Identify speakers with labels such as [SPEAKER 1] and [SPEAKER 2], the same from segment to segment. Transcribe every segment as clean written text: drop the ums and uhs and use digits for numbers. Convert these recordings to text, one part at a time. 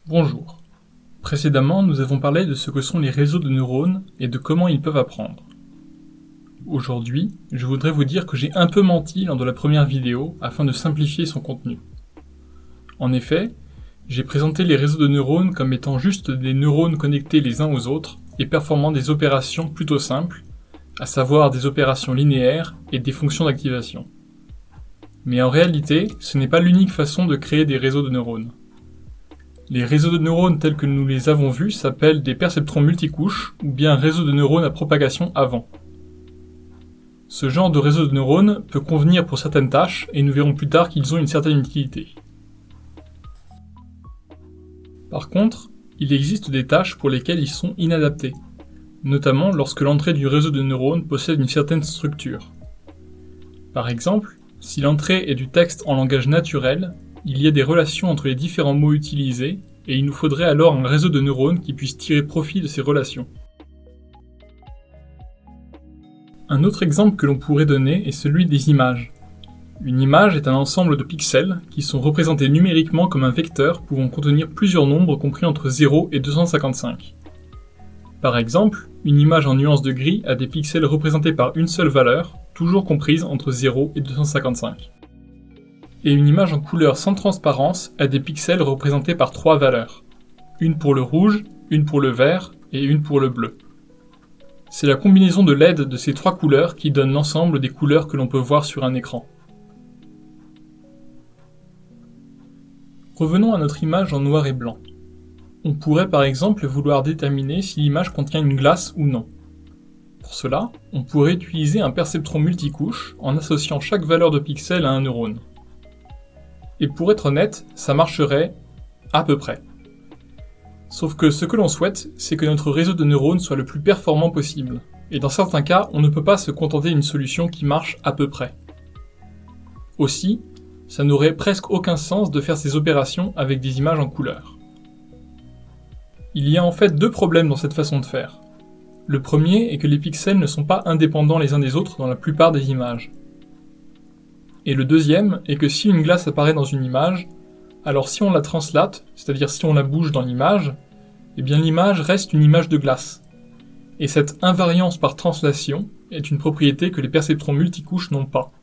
[SPEAKER 1] Bonjour. Précédemment, nous avons parlé de ce que sont les réseaux de neurones et de comment ils peuvent apprendre. Aujourd'hui, je voudrais vous dire que j'ai un peu menti lors de la première vidéo afin de simplifier son contenu. En effet, j'ai présenté les réseaux de neurones comme étant juste des neurones connectés les uns aux autres et performant des opérations plutôt simples, à savoir des opérations linéaires et des fonctions d'activation. Mais en réalité, ce n'est pas l'unique façon de créer des réseaux de neurones. Les réseaux de neurones tels que nous les avons vus s'appellent des perceptrons multicouches ou bien réseaux de neurones à propagation avant. Ce genre de réseau de neurones peut convenir pour certaines tâches et nous verrons plus tard qu'ils ont une certaine utilité. Par contre, il existe des tâches pour lesquelles ils sont inadaptés, notamment lorsque l'entrée du réseau de neurones possède une certaine structure. Par exemple, si l'entrée est du texte en langage naturel, il y a des relations entre les différents mots utilisés, et il nous faudrait alors un réseau de neurones qui puisse tirer profit de ces relations. Un autre exemple que l'on pourrait donner est celui des images. Une image est un ensemble de pixels qui sont représentés numériquement comme un vecteur pouvant contenir plusieurs nombres compris entre 0 et 255. Par exemple, une image en nuances de gris a des pixels représentés par une seule valeur, toujours comprise entre 0 et 255. Et une image en couleur sans transparence a des pixels représentés par 3 valeurs. Une pour le rouge, une pour le vert et une pour le bleu. C'est la combinaison de LED de ces 3 couleurs qui donne l'ensemble des couleurs que l'on peut voir sur un écran. Revenons à notre image en noir et blanc. On pourrait par exemple vouloir déterminer si l'image contient une glace ou non. Pour cela, on pourrait utiliser un perceptron multicouche en associant chaque valeur de pixel à un neurone. Et pour être honnête, ça marcherait à peu près. Sauf que ce que l'on souhaite, c'est que notre réseau de neurones soit le plus performant possible. Et dans certains cas, on ne peut pas se contenter d'une solution qui marche à peu près. Aussi, ça n'aurait presque aucun sens de faire ces opérations avec des images en couleur. Il y a en fait 2 problèmes dans cette façon de faire. Le premier est que les pixels ne sont pas indépendants les uns des autres dans la plupart des images. Et le deuxième est que si une glace apparaît dans une image, alors si on la translate, c'est-à-dire si on la bouge dans l'image, eh bien l'image reste une image de glace. Et cette invariance par translation est une propriété que les perceptrons multicouches n'ont pas.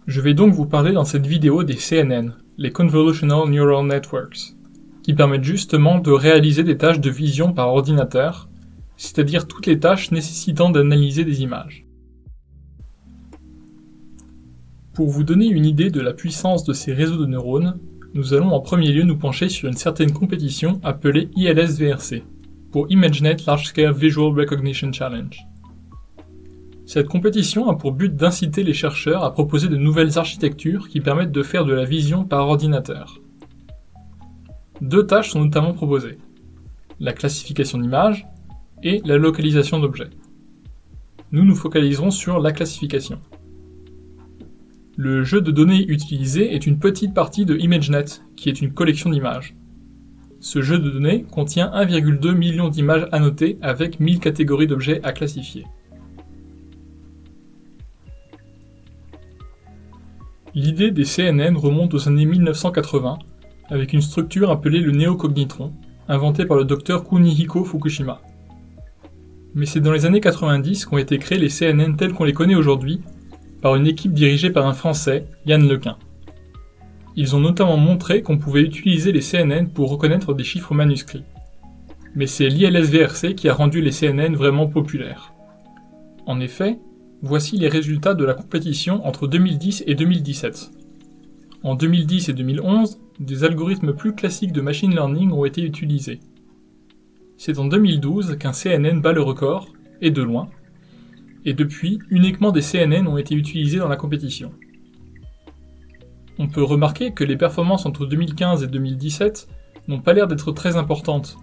[SPEAKER 1] Je vais donc vous parler dans cette vidéo des CNN, les Convolutional Neural Networks, qui permettent justement de réaliser des tâches de vision par ordinateur, c'est-à-dire toutes les tâches nécessitant d'analyser des images. Pour vous donner une idée de la puissance de ces réseaux de neurones, nous allons en premier lieu nous pencher sur une certaine compétition appelée ILS-VRC, pour ImageNet Large Scale Visual Recognition Challenge. Cette compétition a pour but d'inciter les chercheurs à proposer de nouvelles architectures qui permettent de faire de la vision par ordinateur. 2 tâches sont notamment proposées, la classification d'images et la localisation d'objets. Nous nous focaliserons sur la classification. Le jeu de données utilisé est une petite partie de ImageNet, qui est une collection d'images. Ce jeu de données contient 1,2 million d'images annotées avec 1000 catégories d'objets à classifier. L'idée des CNN remonte aux années 1980, avec une structure appelée le néocognitron, inventée par le docteur Kunihiko Fukushima. Mais c'est dans les années 90 qu'ont été créés les CNN tels qu'on les connaît aujourd'hui, par une équipe dirigée par un Français, Yann Lequin. Ils ont notamment montré qu'on pouvait utiliser les CNN pour reconnaître des chiffres manuscrits. Mais c'est l'ILS-VRC qui a rendu les CNN vraiment populaires. En effet, voici les résultats de la compétition entre 2010 et 2017. En 2010 et 2011, des algorithmes plus classiques de machine learning ont été utilisés. C'est en 2012 qu'un CNN bat le record, et de loin, et depuis, uniquement des CNN ont été utilisés dans la compétition. On peut remarquer que les performances entre 2015 et 2017 n'ont pas l'air d'être très importantes,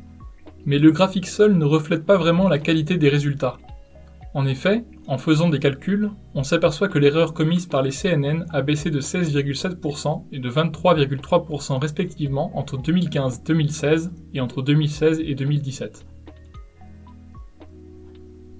[SPEAKER 1] mais le graphique seul ne reflète pas vraiment la qualité des résultats. En effet, en faisant des calculs, on s'aperçoit que l'erreur commise par les CNN a baissé de 16,7% et de 23,3% respectivement entre 2015-2016 et entre 2016 et 2017.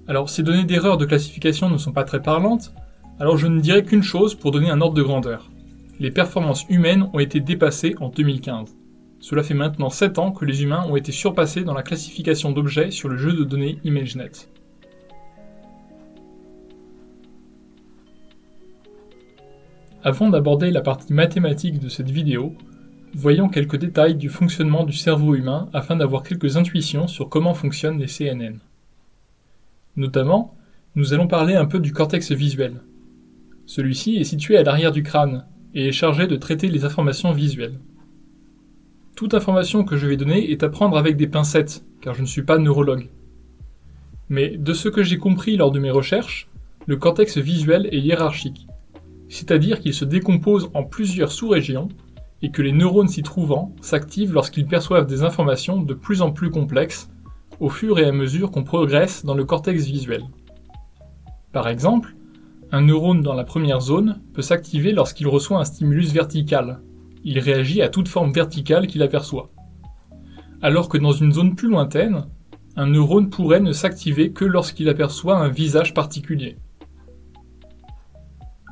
[SPEAKER 1] Alors ces données d'erreur de classification ne sont pas très parlantes, alors je ne dirai qu'une chose pour donner un ordre de grandeur. les performances humaines ont été dépassées en 2015. Cela fait maintenant 7 ans que les humains ont été surpassés dans la classification d'objets sur le jeu de données ImageNet. Avant d'aborder la partie mathématique de cette vidéo, voyons quelques détails du fonctionnement du cerveau humain afin d'avoir quelques intuitions sur comment fonctionnent les CNN. Notamment, nous allons parler un peu du cortex visuel. Celui-ci est situé à l'arrière du crâne et est chargé de traiter les informations visuelles. Toute information que je vais donner est à prendre avec des pincettes, car je ne suis pas neurologue. Mais de ce que j'ai compris lors de mes recherches, le cortex visuel est hiérarchique, c'est-à-dire qu'il se décompose en plusieurs sous-régions et que les neurones s'y trouvant s'activent lorsqu'ils perçoivent des informations de plus en plus complexes au fur et à mesure qu'on progresse dans le cortex visuel. Par exemple, un neurone dans la première zone peut s'activer lorsqu'il reçoit un stimulus vertical. Il réagit à toute forme verticale qu'il aperçoit. Alors que dans une zone plus lointaine, un neurone pourrait ne s'activer que lorsqu'il aperçoit un visage particulier.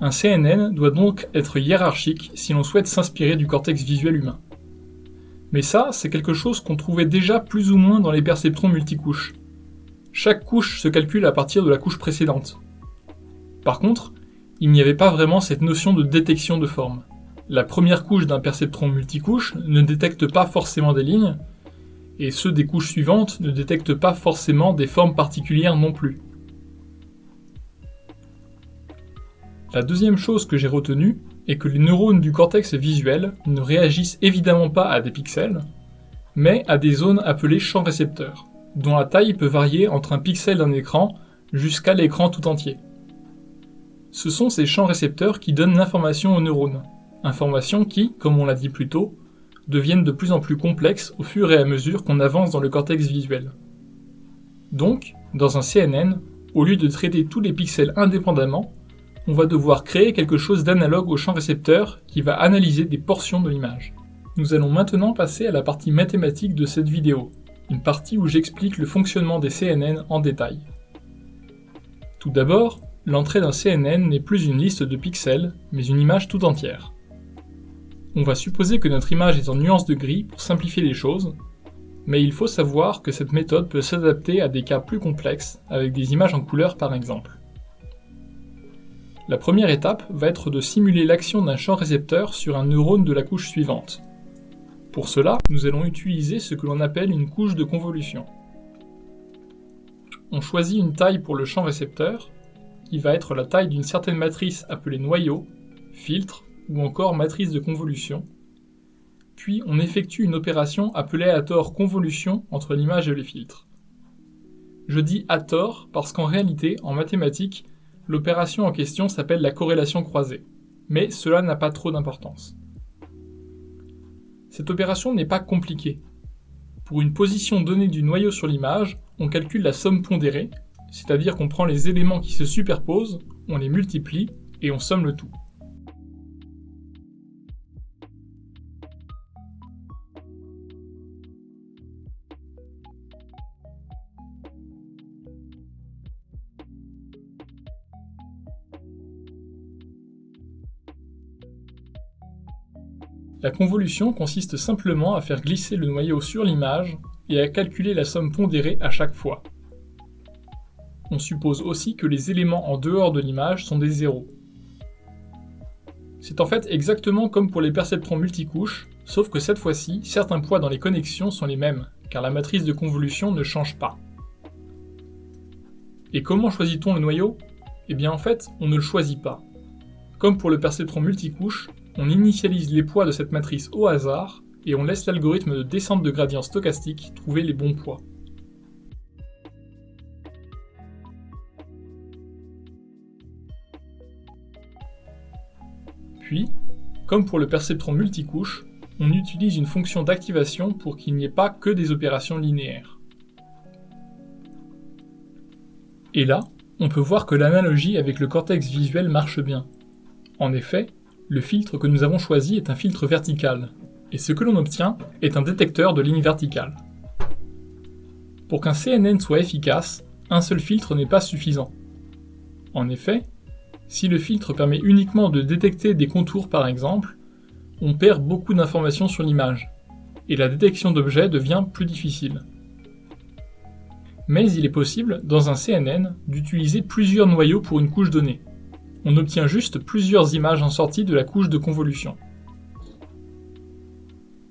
[SPEAKER 1] Un CNN doit donc être hiérarchique si l'on souhaite s'inspirer du cortex visuel humain. Mais ça, c'est quelque chose qu'on trouvait déjà plus ou moins dans les perceptrons multicouches. Chaque couche se calcule à partir de la couche précédente. Par contre, il n'y avait pas vraiment cette notion de détection de forme. La première couche d'un perceptron multicouche ne détecte pas forcément des lignes, et ceux des couches suivantes ne détectent pas forcément des formes particulières non plus. La deuxième chose que j'ai retenue est que les neurones du cortex visuel ne réagissent évidemment pas à des pixels, mais à des zones appelées champs récepteurs, dont la taille peut varier entre un pixel d'un écran jusqu'à l'écran tout entier. Ce sont ces champs récepteurs qui donnent l'information aux neurones, informations qui, comme on l'a dit plus tôt, deviennent de plus en plus complexes au fur et à mesure qu'on avance dans le cortex visuel. Donc, dans un CNN, au lieu de traiter tous les pixels indépendamment, on va devoir créer quelque chose d'analogue au champ récepteur qui va analyser des portions de l'image. Nous allons maintenant passer à la partie mathématique de cette vidéo, une partie où j'explique le fonctionnement des CNN en détail. Tout d'abord, l'entrée d'un CNN n'est plus une liste de pixels, mais une image tout entière. On va supposer que notre image est en nuances de gris pour simplifier les choses, mais il faut savoir que cette méthode peut s'adapter à des cas plus complexes, avec des images en couleur par exemple. La première étape va être de simuler l'action d'un champ récepteur sur un neurone de la couche suivante. Pour cela, nous allons utiliser ce que l'on appelle une couche de convolution. On choisit une taille pour le champ récepteur, qui va être la taille d'une certaine matrice appelée noyau, filtre ou encore matrice de convolution, puis on effectue une opération appelée à tort convolution entre l'image et le filtre. Je dis à tort parce qu'en réalité, en mathématiques, l'opération en question s'appelle la corrélation croisée, mais cela n'a pas trop d'importance. Cette opération n'est pas compliquée. Pour une position donnée du noyau sur l'image, on calcule la somme pondérée, c'est-à-dire qu'on prend les éléments qui se superposent, on les multiplie et on somme le tout. La convolution consiste simplement à faire glisser le noyau sur l'image et à calculer la somme pondérée à chaque fois. On suppose aussi que les éléments en dehors de l'image sont des zéros. C'est en fait exactement comme pour les perceptrons multicouches, sauf que cette fois-ci, certains poids dans les connexions sont les mêmes, car la matrice de convolution ne change pas. Et comment choisit-on le noyau ? Eh bien en fait, on ne le choisit pas. Comme pour le perceptron multicouche, on initialise les poids de cette matrice au hasard et on laisse l'algorithme de descente de gradient stochastique trouver les bons poids. Puis, comme pour le perceptron multicouche, on utilise une fonction d'activation pour qu'il n'y ait pas que des opérations linéaires. Et là, on peut voir que l'analogie avec le cortex visuel marche bien. En effet, le filtre que nous avons choisi est un filtre vertical, et ce que l'on obtient est un détecteur de lignes verticales. Pour qu'un CNN soit efficace, un seul filtre n'est pas suffisant. En effet, Si le filtre permet uniquement de détecter des contours par exemple, on perd beaucoup d'informations sur l'image, et la détection d'objets devient plus difficile. Mais il est possible, dans un CNN, d'utiliser plusieurs noyaux pour une couche donnée. On obtient juste plusieurs images en sortie de la couche de convolution.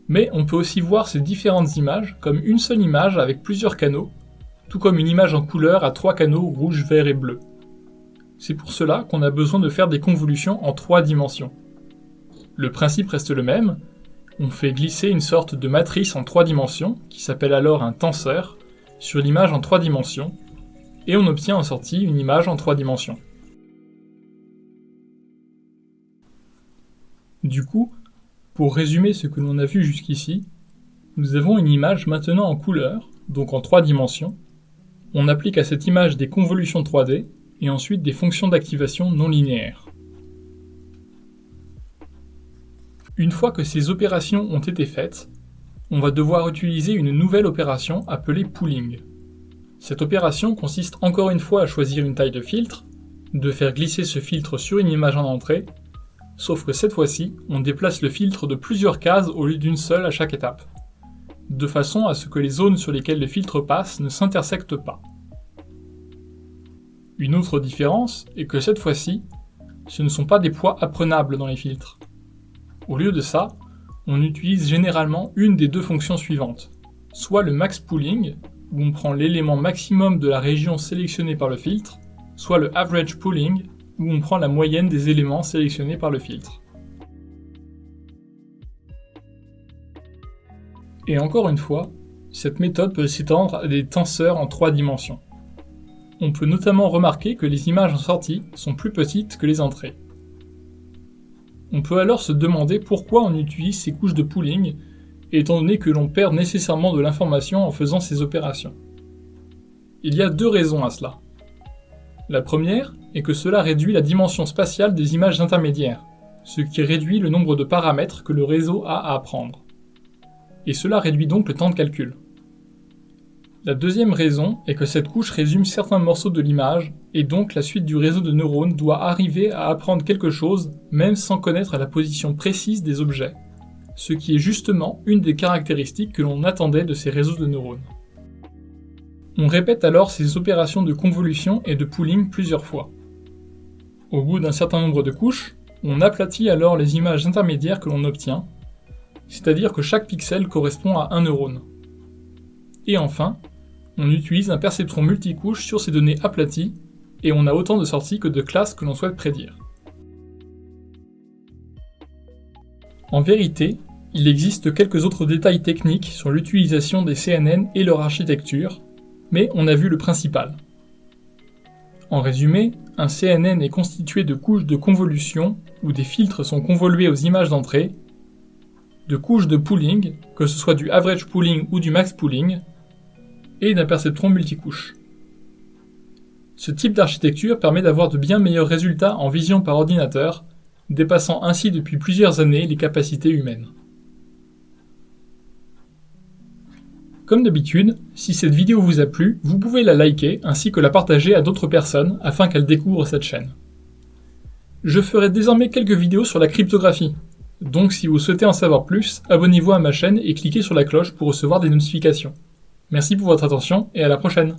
[SPEAKER 1] Mais on peut aussi voir ces différentes images comme une seule image avec plusieurs canaux, tout comme une image en couleur à 3 canaux rouge, vert et bleu. C'est pour cela qu'on a besoin de faire des convolutions en 3 dimensions. Le principe reste le même, on fait glisser une sorte de matrice en 3 dimensions, qui s'appelle alors un tenseur, sur l'image en 3 dimensions, et on obtient en sortie une image en 3 dimensions. Du coup, pour résumer ce que l'on a vu jusqu'ici, nous avons une image maintenant en couleur, donc en 3 dimensions. On applique à cette image des convolutions 3D, et ensuite des fonctions d'activation non linéaires. Une fois que ces opérations ont été faites, on va devoir utiliser une nouvelle opération appelée pooling. Cette opération consiste encore une fois à choisir une taille de filtre, de faire glisser ce filtre sur une image en entrée, sauf que cette fois-ci, on déplace le filtre de plusieurs cases au lieu d'une seule à chaque étape, de façon à ce que les zones sur lesquelles le filtre passe ne s'intersectent pas. Une autre différence est que cette fois-ci, ce ne sont pas des poids apprenables dans les filtres. Au lieu de ça, on utilise généralement une des 2 fonctions suivantes, soit le max pooling, où on prend l'élément maximum de la région sélectionnée par le filtre, soit le average pooling, où on prend la moyenne des éléments sélectionnés par le filtre. Et encore une fois, cette méthode peut s'étendre à des tenseurs en 3 dimensions. On peut notamment remarquer que les images en sortie sont plus petites que les entrées. On peut alors se demander pourquoi on utilise ces couches de pooling, étant donné que l'on perd nécessairement de l'information en faisant ces opérations. Il y a 2 raisons à cela. La première est que cela réduit la dimension spatiale des images intermédiaires, ce qui réduit le nombre de paramètres que le réseau a à apprendre. Et cela réduit donc le temps de calcul. La deuxième raison est que cette couche résume certains morceaux de l'image, et donc la suite du réseau de neurones doit arriver à apprendre quelque chose même sans connaître la position précise des objets, ce qui est justement une des caractéristiques que l'on attendait de ces réseaux de neurones. On répète alors ces opérations de convolution et de pooling plusieurs fois. Au bout d'un certain nombre de couches, on aplatit alors les images intermédiaires que l'on obtient, c'est-à-dire que chaque pixel correspond à un neurone. Et enfin, on utilise un perceptron multicouche sur ces données aplaties, et on a autant de sorties que de classes que l'on souhaite prédire. En vérité, il existe quelques autres détails techniques sur l'utilisation des CNN et leur architecture, mais on a vu le principal. En résumé, un CNN est constitué de couches de convolution où des filtres sont convolués aux images d'entrée, de couches de pooling, que ce soit du average pooling ou du max pooling, et d'un perceptron multicouche. Ce type d'architecture permet d'avoir de bien meilleurs résultats en vision par ordinateur, dépassant ainsi depuis plusieurs années les capacités humaines. Comme d'habitude, si cette vidéo vous a plu, vous pouvez la liker ainsi que la partager à d'autres personnes afin qu'elles découvrent cette chaîne. Je ferai désormais quelques vidéos sur la cryptographie, donc si vous souhaitez en savoir plus, abonnez-vous à ma chaîne et cliquez sur la cloche pour recevoir des notifications. Merci pour votre attention et à la prochaine.